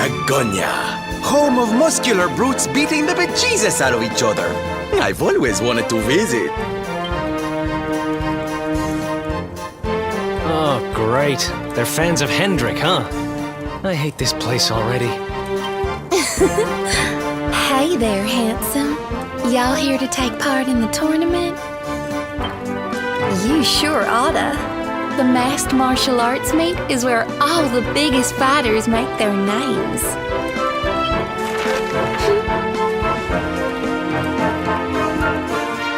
Patagonia, home of muscular brutes beating the bejesus out of each other. I've always wanted to visit. Oh, great. They're fans of Hendrik, huh? I hate this place already. Hey there, handsome. Y'all here to take part in the tournament? You sure oughta. The masked martial arts meet is where all the biggest fighters make their names.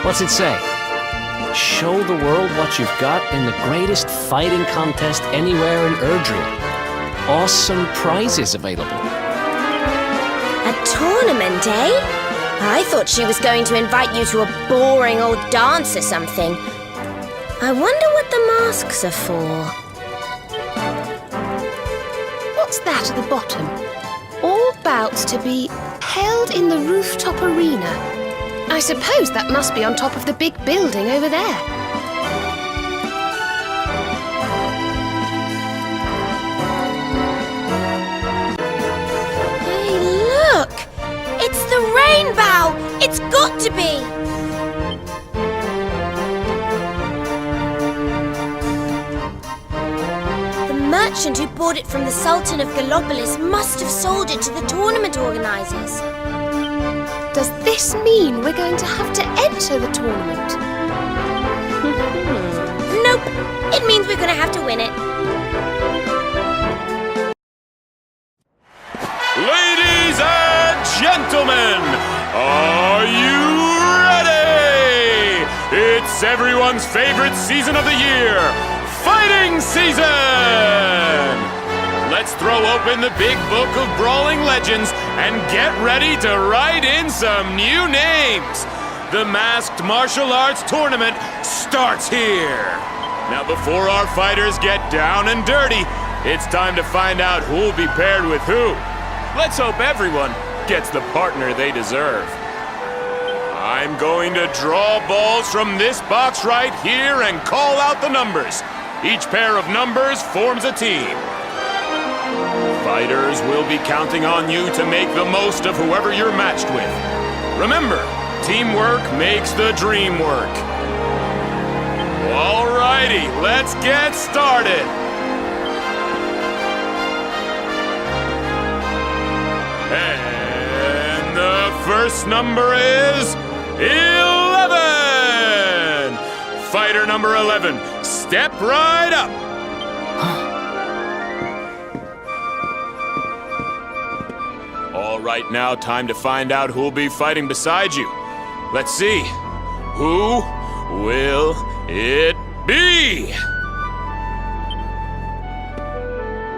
What's it say? Show the world what you've got in the greatest fighting contest anywhere in Erdrea. Awesome prizes available. A tournament, eh? I thought she was going to invite you to a boring old dance or something. I wonder what the masks are for. What's that at the bottom? All bouts to be held in the rooftop arena. I suppose that must be on top of the big building over there. Hey, look! It's the rainbow! It's got to be! The merchant who bought it from the Sultan of Gallopolis must have sold it to the tournament organizers. Does this mean we're going to have to enter the tournament? Nope. It means we're going to have to win it. Ladies and gentlemen, are you ready? It's everyone's favorite season of the year, fighting season! Let's throw open the big book of brawling legends and get ready to write in some new names. The Masked Martial Arts Tournament starts here. Now, before our fighters get down and dirty, it's time to find out who'll be paired with who. Let's hope everyone gets the partner they deserve. I'm going to draw balls from this box right here and call out the numbers. Each pair of numbers forms a team. Fighters will be counting on you to make the most of whoever you're matched with. Remember, teamwork makes the dream work. Alrighty, let's get started. And the first number is 11. Fighter number 11, step right up. All right, now time to find out who'll be fighting beside you. Let's see. Who will it be?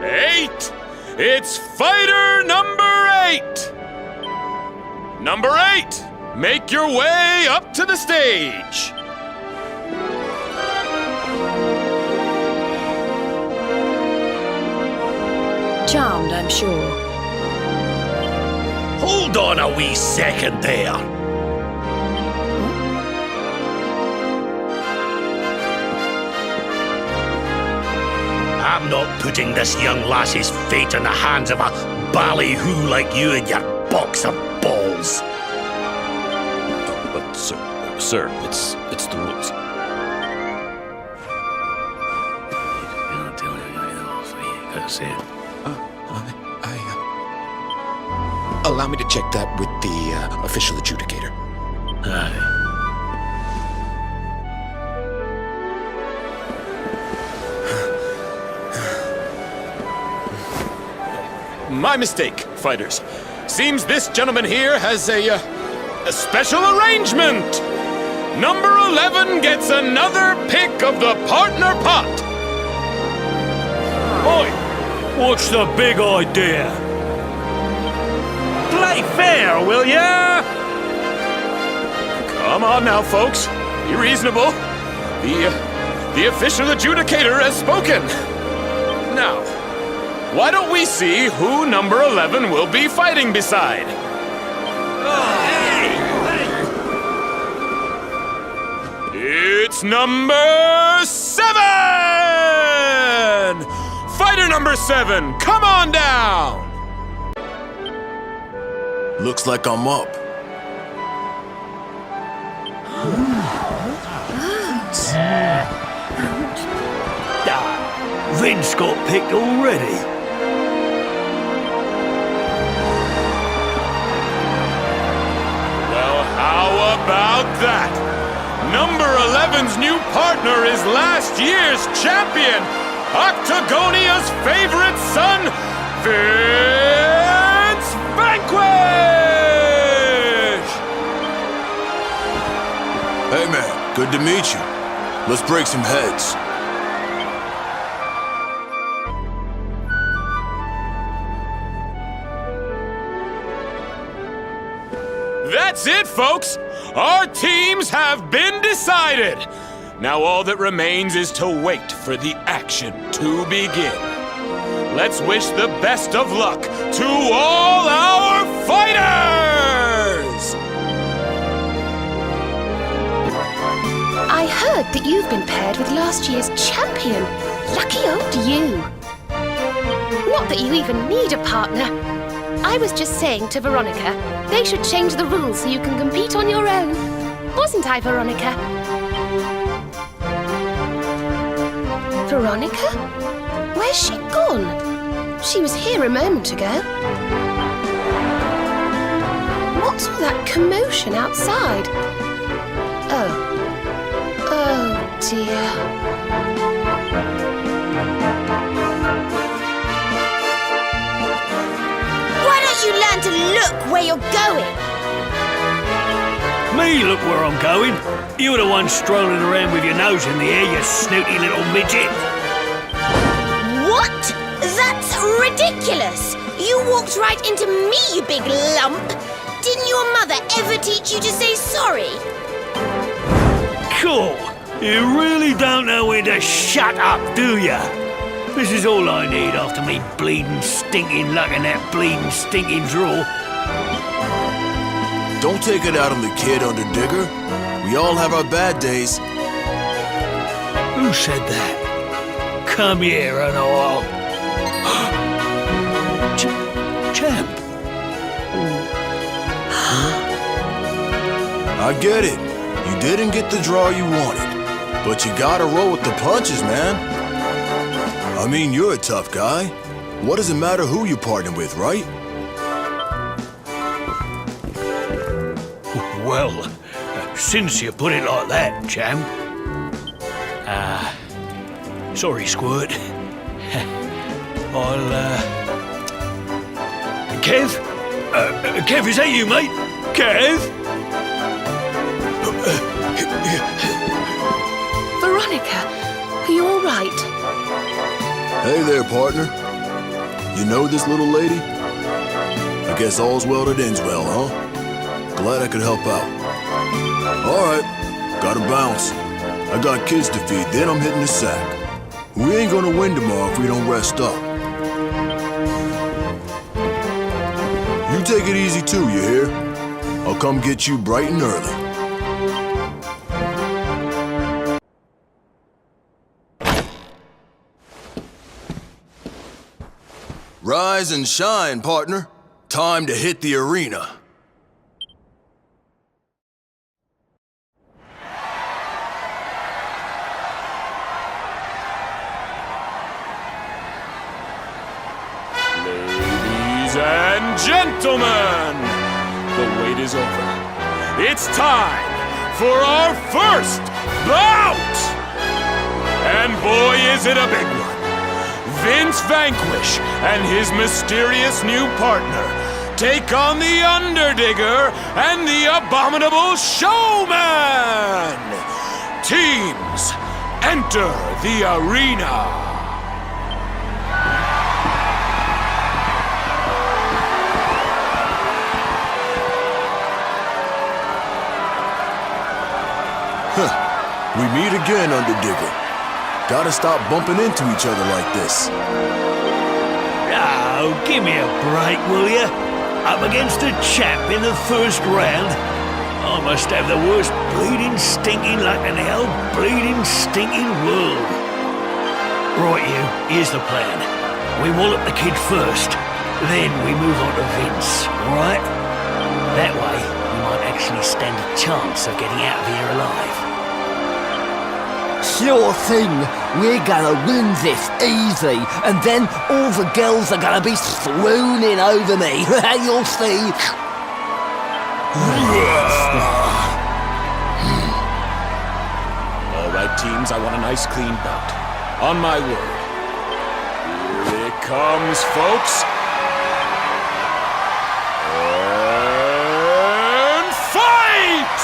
8. It's fighter number 8. Number 8, make your way up to the stage. Charmed, I'm sure. Hold on a wee second there. I'm not putting this young lassie's fate in the hands of a ballyhoo like you and your box of balls. But sir, it's the rules. Allow me to check that with the official adjudicator. Aye. My mistake, fighters. Seems this gentleman here has a special arrangement. Number 11 gets another pick of the partner pot. Oi! What's the big idea? Play fair, will ya? Come on now, folks. Be reasonable. The official adjudicator has spoken. Now, why don't we see who number 11 will be fighting beside? It's number 7! Fighter number 7, come on down! Looks like I'm up. Vince got picked already. Well, how about that? Number 11's new partner is last year's champion, Octagonia's favorite son, Vince Vanquish! Hey man, good to meet you. Let's break some heads. That's it, folks! Our teams have been decided! Now all that remains is to wait for the action to begin. Let's wish the best of luck to all our fighters! I heard that you've been paired with last year's champion. Lucky old you. Not that you even need a partner. I was just saying to Veronica, they should change the rules so you can compete on your own. Wasn't I, Veronica? Veronica? Where's she gone? She was here a moment ago. What's all that commotion outside? Oh. Oh, dear. Why don't you learn to look where you're going? Me look where I'm going. You're the one strolling around with your nose in the air, you snooty little midget. What? That's ridiculous! You walked right into me, you big lump! Didn't your mother ever teach you to say sorry? Cool. You really don't know when to shut up, do ya? This is all I need after me bleeding, stinking luck in that bleeding, stinking drawer. Don't take it out on the kid, Underdigger. We all have our bad days. Who said that? Come here and I'll... Champ. I get it. You didn't get the draw you wanted. But you gotta roll with the punches, man. I mean, you're a tough guy. What does it matter who you partner with, right? Well, since you put it like that, champ. Sorry, Squirt. I'll, Kev? Kev, is that you, mate? Kev? Veronica, are you all right? Hey there, partner. You know this little lady? I guess all's well that ends well, huh? Glad I could help out. All right, gotta bounce. I got kids to feed, then I'm hitting the sack. We ain't gonna win tomorrow if we don't rest up. You take it easy too, you hear? I'll come get you bright and early. Rise and shine, partner. Time to hit the arena. Ladies and gentlemen, the wait is over. It's time for our first bout! And boy, is it a big one. Vince Vanquish and his mysterious new partner take on the Underdigger and the Abominable Showman! Teams, enter the arena! We meet again, Underdigger. Gotta stop bumping into each other like this. Oh, give me a break, will ya? Up against a champ in the first round? I must have the worst bleeding, stinking luck in the whole bleeding, stinking world. Right, you, here's the plan. We wallop the kid first, then we move on to Vince, alright? That way, we might actually stand a chance of getting out of here alive. Sure thing. We're gonna win this easy, and then all the girls are gonna be swooning over me. You'll see. All right, teams, I want a nice clean bout. On my word. Here it comes, folks. And fight!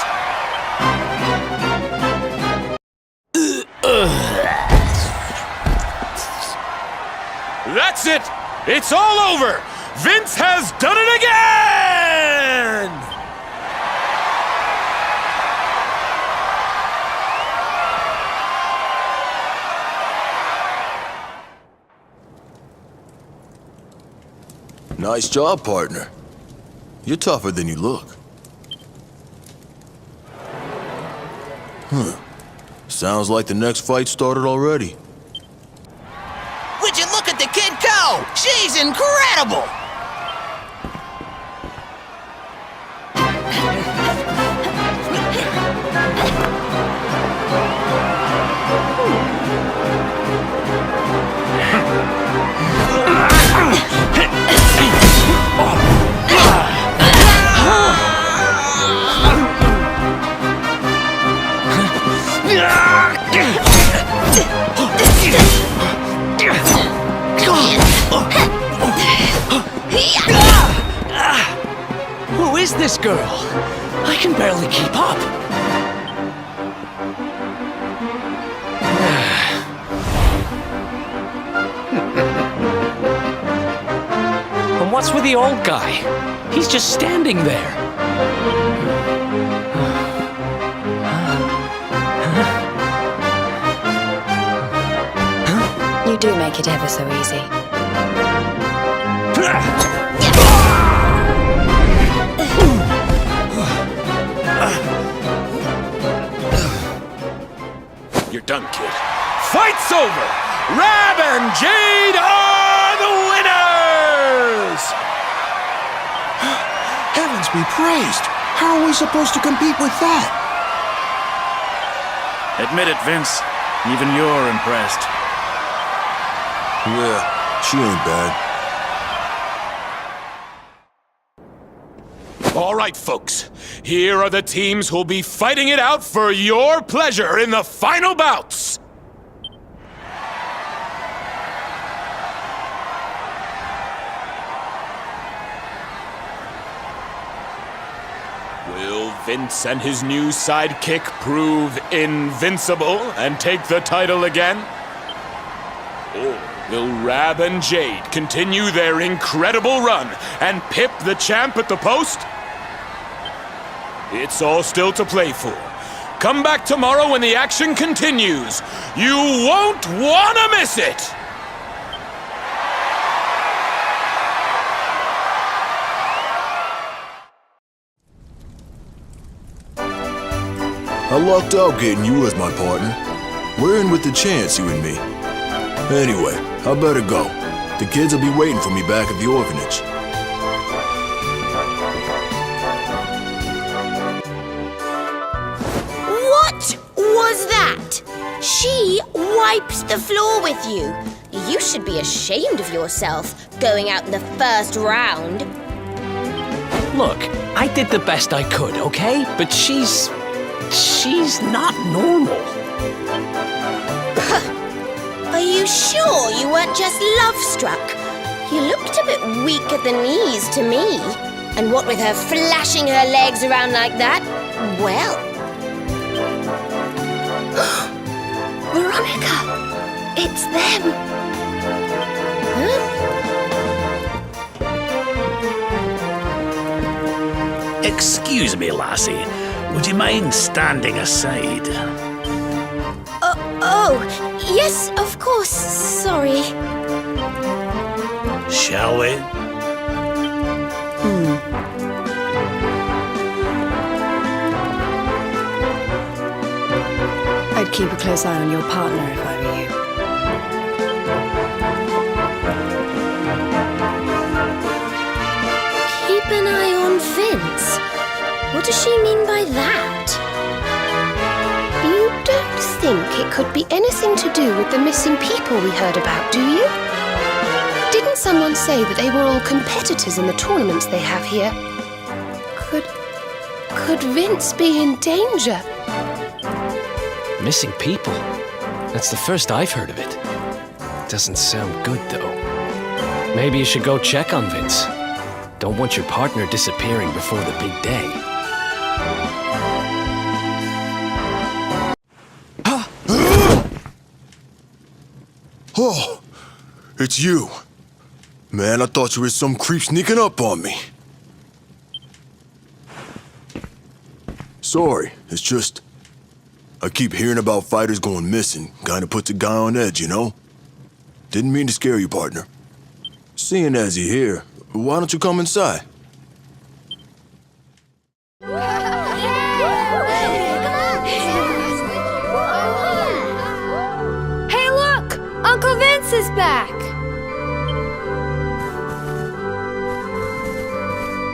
That's it! It's all over! Vince has done it again! Nice job, partner. You're tougher than you look. Sounds like the next fight started already. Would you look at the kid go? She's incredible! Who is this girl? I can barely keep up. And what's with the old guy? He's just standing there. You do make it ever so easy. You're done, kid. Fight's over! Rab and Jade are the winners! Heavens be praised! How are we supposed to compete with that? Admit it, Vince. Even you're impressed. Yeah, she ain't bad. All right, folks. Here are the teams who'll be fighting it out for your pleasure in the final bouts. Will Vince and his new sidekick prove invincible and take the title again? Or will Rab and Jade continue their incredible run and pip the champ at the post? It's all still to play for. Come back tomorrow when the action continues. You won't want to miss it! I lucked out getting you as my partner. We're in with the chance, you and me. Anyway, I better go. The kids will be waiting for me back at the orphanage. What was that? She wiped the floor with you. You should be ashamed of yourself, going out in the first round. Look, I did the best I could, okay? But she's not normal. Are you sure you weren't just love-struck? You looked a bit weak at the knees to me. And what with her flashing her legs around like that, well... Veronica! It's them! Huh? Excuse me, lassie. Would you mind standing aside? Oh, yes, of course. Sorry. Shall we? I'd keep a close eye on your partner if I were you. Keep an eye on Vince. What does she mean by that? You don't think it could be anything to do with the missing people we heard about, do you? Didn't someone say that they were all competitors in the tournaments they have here? Could Vince be in danger? Missing people? That's the first I've heard of it. Doesn't sound good, though. Maybe you should go check on Vince. Don't want your partner disappearing before the big day. Oh, it's you. Man, I thought you were some creep sneaking up on me. Sorry, it's just... I keep hearing about fighters going missing. Kinda puts a guy on edge, you know? Didn't mean to scare you, partner. Seeing as you're here, why don't you come inside? Hey, look! Uncle Vince is back!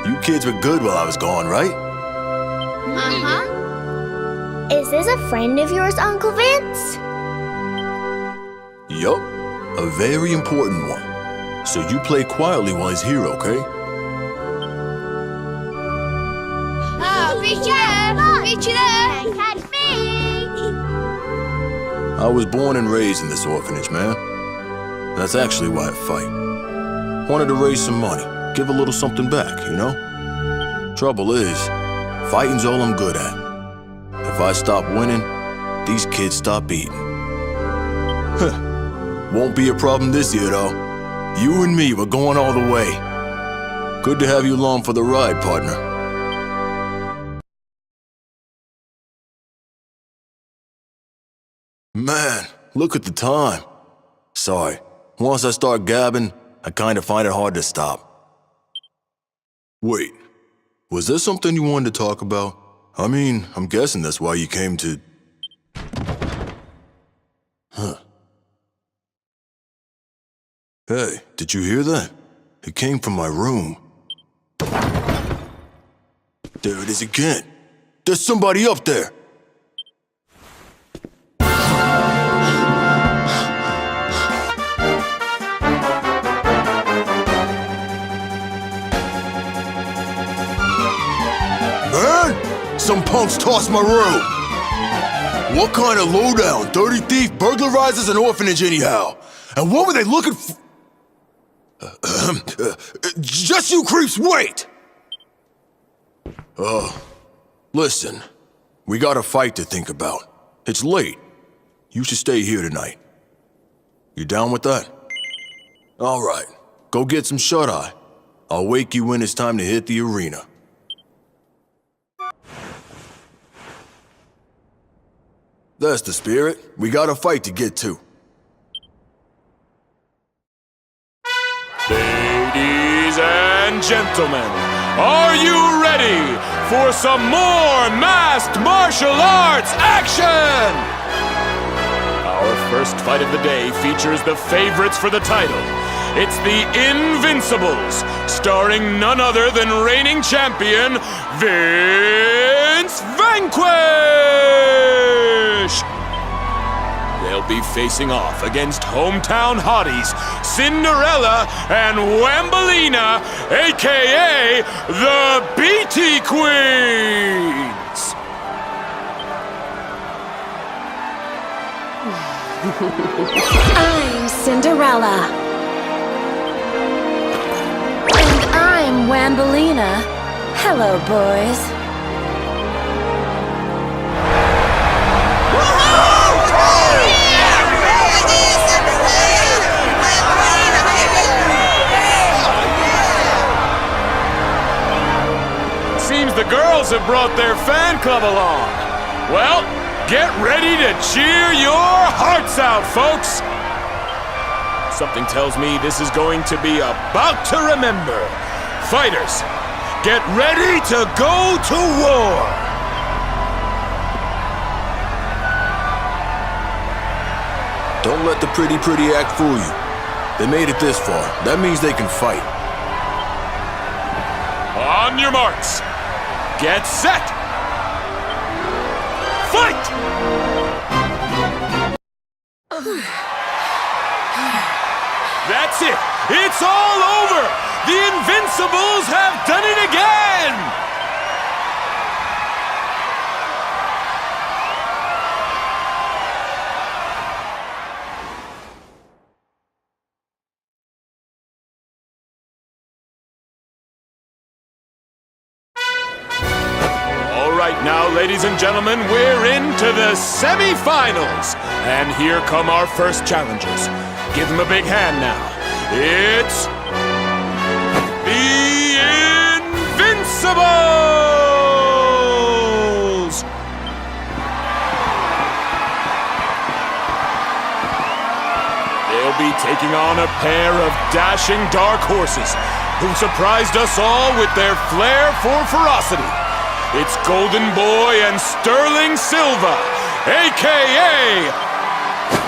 You kids were good while I was gone, right? Uh-huh. Is this a friend of yours, Uncle Vince? Yup, a very important one. So you play quietly while he's here, okay? Oh, meet you there! Meet you there! Catch me! I was born and raised in this orphanage, man. That's actually why I fight. Wanted to raise some money, give a little something back, you know? Trouble is, fighting's all I'm good at. If I stop winning, these kids stop eating. Won't be a problem this year, though. You and me, we're going all the way. Good to have you along for the ride, partner. Man, look at the time. Sorry, once I start gabbing, I kinda find it hard to stop. Wait, was there something you wanted to talk about? I mean, I'm guessing that's why you came to... Huh. Hey, did you hear that? It came from my room. There it is again. There's somebody up there. Man, some punks tossed my room. What kind of lowdown, dirty thief burglarizes an orphanage anyhow? And what were they looking for? Just you creeps, wait! Listen, we got a fight to think about. It's late. You should stay here tonight. You down with that? All right, go get some shut-eye. I'll wake you when it's time to hit the arena. That's the spirit. We got a fight to get to. Ladies and gentlemen, are you ready for some more masked martial arts action? Our first fight of the day features the favorites for the title. It's the Invincibles, starring none other than reigning champion Vince Vanquish! They'll be facing off against hometown hotties Cinderella and Wambolina, aka the BT Queens! I'm Cinderella. And I'm Wambolina. Hello, boys. Seems the girls have brought their fan club along. Well, get ready to cheer your hearts out, folks! Something tells me this is going to be about to remember. Fighters, get ready to go to war! Don't let the pretty act fool you. They made it this far. That means they can fight. On your marks. Get set! Fight! That's it! It's all over! The Invincibles have done it again! Now, ladies and gentlemen, we're into the semi-finals. And here come our first challengers. Give them a big hand now. It's the Invincibles! They'll be taking on a pair of dashing dark horses who surprised us all with their flair for ferocity. It's Golden Boy and Sterling Silva, a.k.a.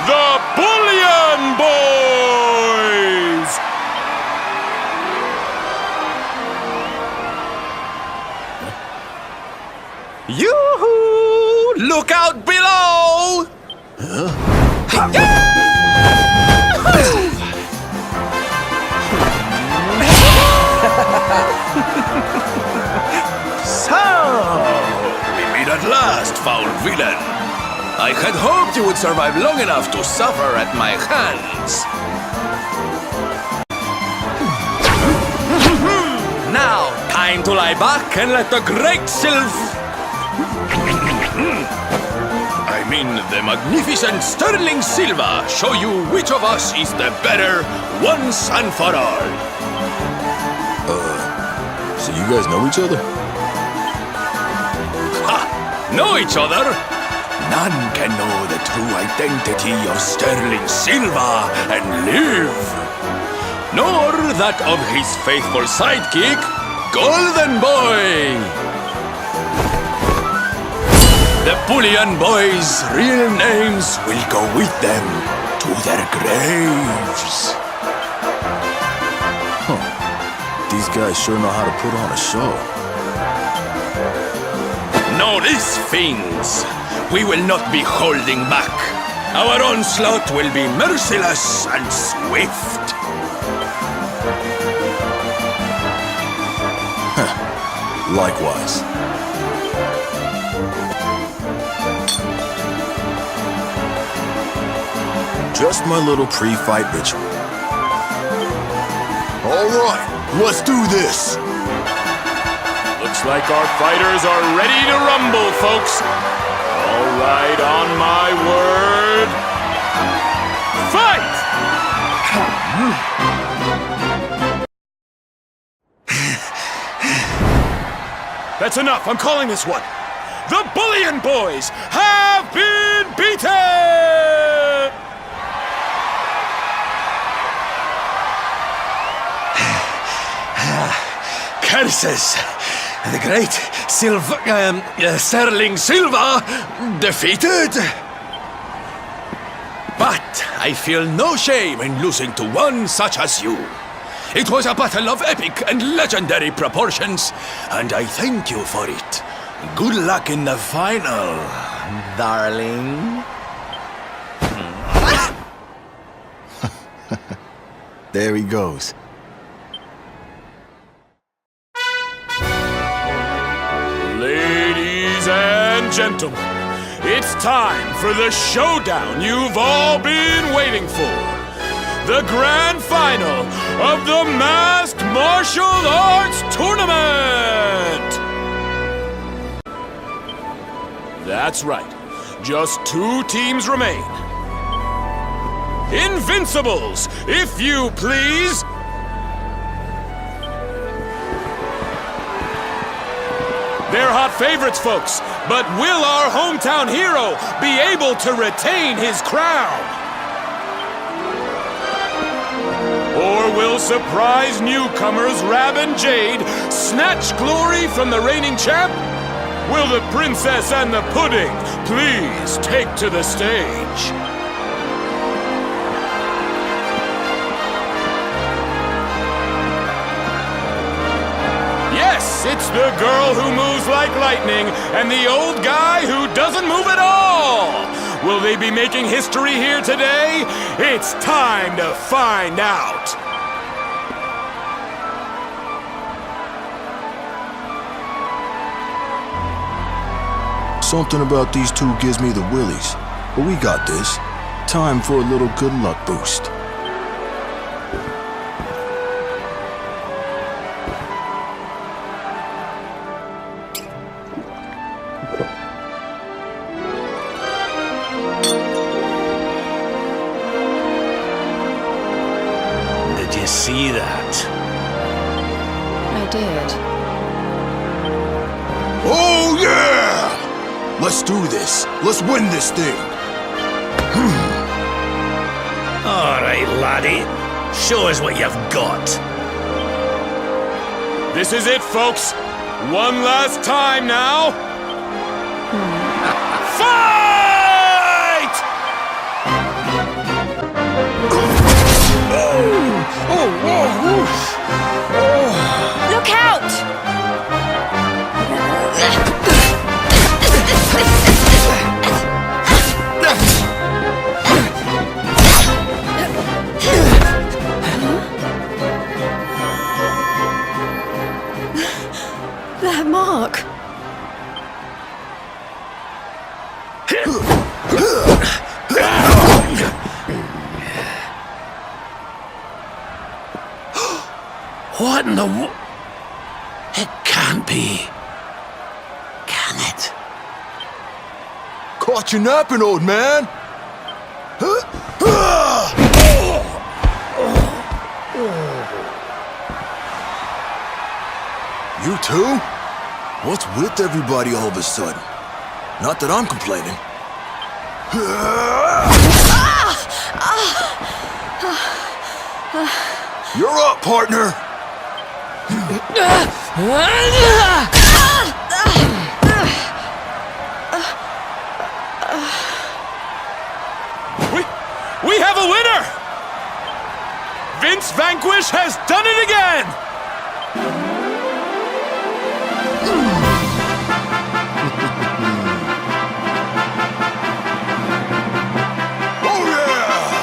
the Bullion Boys! Yoo-hoo! Look out below! At last, foul villain. I had hoped you would survive long enough to suffer at my hands. Now, time to lie back and let the great the magnificent Sterling Silva show you which of us is the better once and for all. So you guys know each other? Know each other? None can know the true identity of Sterling Silva and live. Nor that of his faithful sidekick, Golden Boy. The Bullion Boys' real names will go with them to their graves. These guys sure know how to put on a show. Know this, fiends. We will not be holding back. Our onslaught will be merciless and swift. Likewise. Just my little pre-fight ritual. All right, let's do this. Looks like our fighters are ready to rumble, folks. All right, on my word. Fight! That's enough. I'm calling this one. The Bullion Boys have been beaten! Curses! The great Sterling Silva defeated! But I feel no shame in losing to one such as you. It was a battle of epic and legendary proportions, and I thank you for it. Good luck in the final, darling. There he goes. Ladies and gentlemen, it's time for the showdown you've all been waiting for. The grand final of the Masked Martial Arts Tournament! That's right. Just 2 teams remain. Invincibles, if you please! They're hot favorites, folks, but will our hometown hero be able to retain his crown? Or will surprise newcomers Rab and Jade snatch glory from the reigning champ? Will the princess and the pudding please take to the stage? Yes, Yes, it's the girl who moves like lightning and the old guy who doesn't move at all. Will they be making history here today? It's time to find out. Something about these two gives me the willies. But we got this. Time for a little good luck boost. Did you see that? I did. Oh, yeah! Let's do this. Let's win this thing. All right, laddie. Show us what you've got. This is it, folks. One last time now. Fight! Look out! That mark. What in the It can't be. Can it? Caught you napping, old man. You too? What's with everybody all of a sudden? Not that I'm complaining. You're up, partner. We have a winner! Vince Vanquish has done it again! Oh yeah!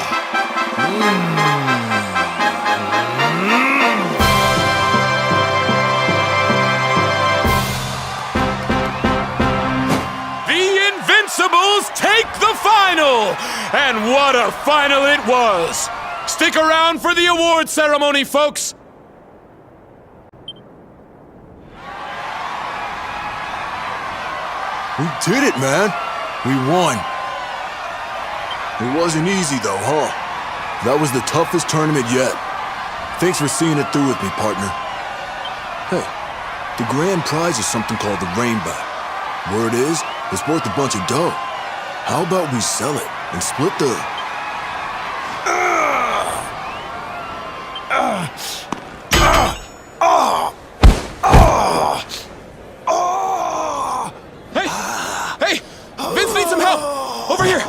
The Invincibles take the final! And what a final it was! Stick around for the award ceremony, folks! We did it, man. We won. It wasn't easy, though, huh? That was the toughest tournament yet. Thanks for seeing it through with me, partner. Hey, the grand prize is something called the Rainbow. Word is, it's worth a bunch of dough. How about we sell it and split the... Hey! Vince needs some help! Over here!